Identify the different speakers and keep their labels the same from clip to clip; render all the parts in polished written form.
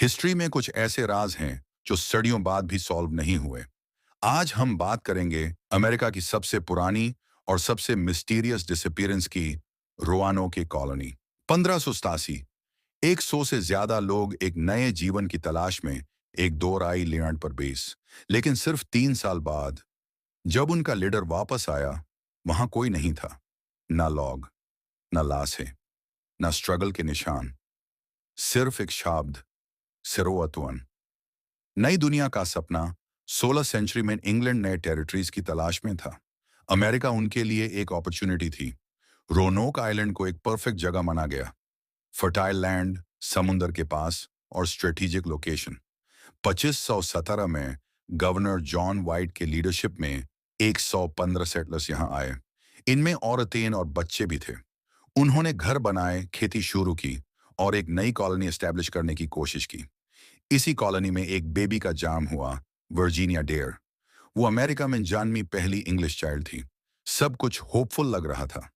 Speaker 1: History में कुछ ऐसे राज हैं जो सदियों बाद भी सॉल्व नहीं हुए। आज हम बात करेंगे अमेरिका की सबसे पुरानी और सबसे मिस्टीरियस डिसअपीयरेंस की, रोआनोक कॉलोनी। 1587, 100 से ज्यादा लोग एक नए जीवन की तलाश में एक दो राई लैंड पर बेस। लेकिन सिर्फ 3 साल बाद जब उनका लीडर वापस आया, वहां कोई नहीं था। ना लॉग, ना लाशें, ना स्ट्रगल के निशान, सिर्फ एक शब्द, सिरोअतुअन। नई दुनिया का सपना। 16 सेंचुरी में इंग्लैंड नए टेरिटरीज की तलाश में था। अमेरिका उनके लिए एक अपॉर्चुनिटी थी। रोनोक आइलैंड को एक परफेक्ट जगह माना गया। फर्टाइल लैंड, समुंदर के पास और स्ट्रेटेजिक लोकेशन। 2517 में गवर्नर जॉन वाइट के लीडरशिप में 115 सेटलर्स यहां आए। इनमें औरतें और बच्चे भी थे। उन्होंने घर बनाए, खेती शुरू की और एक नई कॉलोनी एस्टेब्लिश करने की कोशिश की। इसी कॉलोनी में एक बेबी का जाम हुआ, वर्जीनिया डेयर। वो अमेरिका में जन्मी पहली इंग्लिश चाइल्ड थी। सब कुछ होपफुल लग रहा था।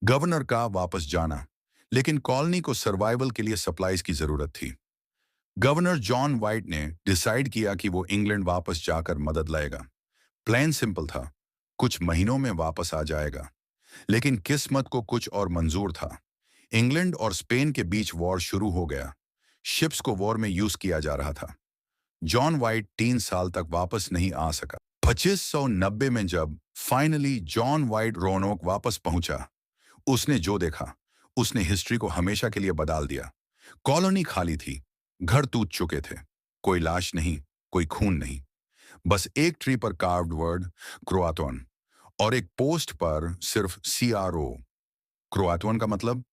Speaker 1: गवर्नर का वापस जाना, लेकिन कॉलोनी को सर्वाइवल के लिए सप्लाईज की जरूरत थी। गवर्नर जॉन वाइट ने डिसाइड किया कि वो इंग्लैंड वापस जाकर मदद लाएगा। प्लान सिंपल था, कुछ महीनों में वापस आ जाएगा। लेकिन किस्मत को कुछ और मंजूर था। इंग्लैंड और स्पेन के बीच वॉर शुरू हो गया। शिप्स को वॉर में यूज किया जा रहा था। जॉन वाइट 3 साल तक वापस नहीं आ सका। 2590 में जब फाइनली जॉन वाइट रोनोक वापस पहुंचा, उसने जो देखा, उसने हिस्ट्री को हमेशा के लिए बदल दिया। कॉलोनी खाली थी, घर टूट चुके थे, कोई लाश नहीं, कोई खून नहीं। बस एक ट्री पर कार्व्ड वर्ड, क्रोआटोन, और एक पोस्ट पर सिर्फ CRO। क्रोआटोन का मतलब,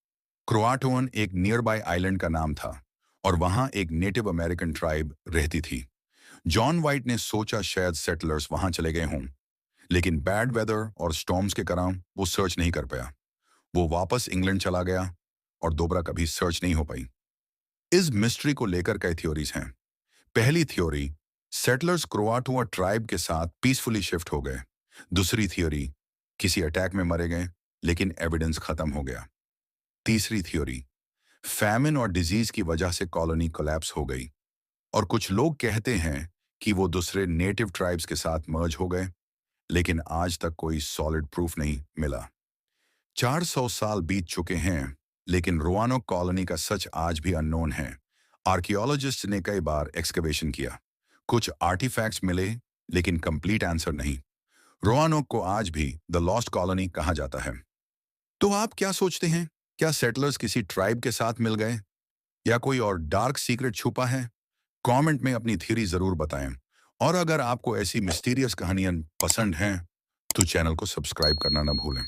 Speaker 1: क्रोआटोन एक नियर बाय आइलैंड का नाम था और वहां एक नेटिव अमेरिकन ट्राइब रहती थी। जॉन वाइट ने सोचा शायद सेटलर्स वहां चले गए हों, लेकिन बैड वेदर और स्टॉर्म्स के कारण वो सर्च नहीं कर पाया। वो वापस इंग्लैंड चला गया और दोबारा कभी सर्च नहीं हो पाई। इस मिस्ट्री को लेकर कई थ्योरीज हैं। पहली थ्योरी, सेटलर्स क्रोआटो ट्राइब के साथ पीसफुली शिफ्ट हो गए। दूसरी थ्योरी, किसी अटैक में मरे गए लेकिन एविडेंस खत्म हो गया। तीसरी थ्योरी, फैमिन और डिजीज की वजह से कॉलोनी कोलैप्स हो गई। और कुछ लोग कहते हैं कि वो दूसरे नेटिव ट्राइब्स के साथ मर्ज हो गए, लेकिन आज तक कोई सॉलिड प्रूफ नहीं मिला। 400 साल बीत चुके हैं, लेकिन रोआनोक कॉलोनी का सच आज भी अननोन है। आर्कियोलॉजिस्ट ने कई बार एक्सकवेशन किया, कुछ आर्टिफैक्ट्स मिले, लेकिन कंप्लीट आंसर नहीं। रोआनोक को आज भी द लॉस्ट कॉलोनी कहा जाता है। तो आप क्या सोचते हैं? क्या सेटलर्स किसी ट्राइब के साथ मिल गए या कोई और डार्क सीक्रेट छुपा है? कमेंट में अपनी थ्योरी जरूर बताएं। और अगर आपको ऐसी मिस्टीरियस कहानियां पसंद हैं, तो चैनल को सब्सक्राइब करना ना भूलें।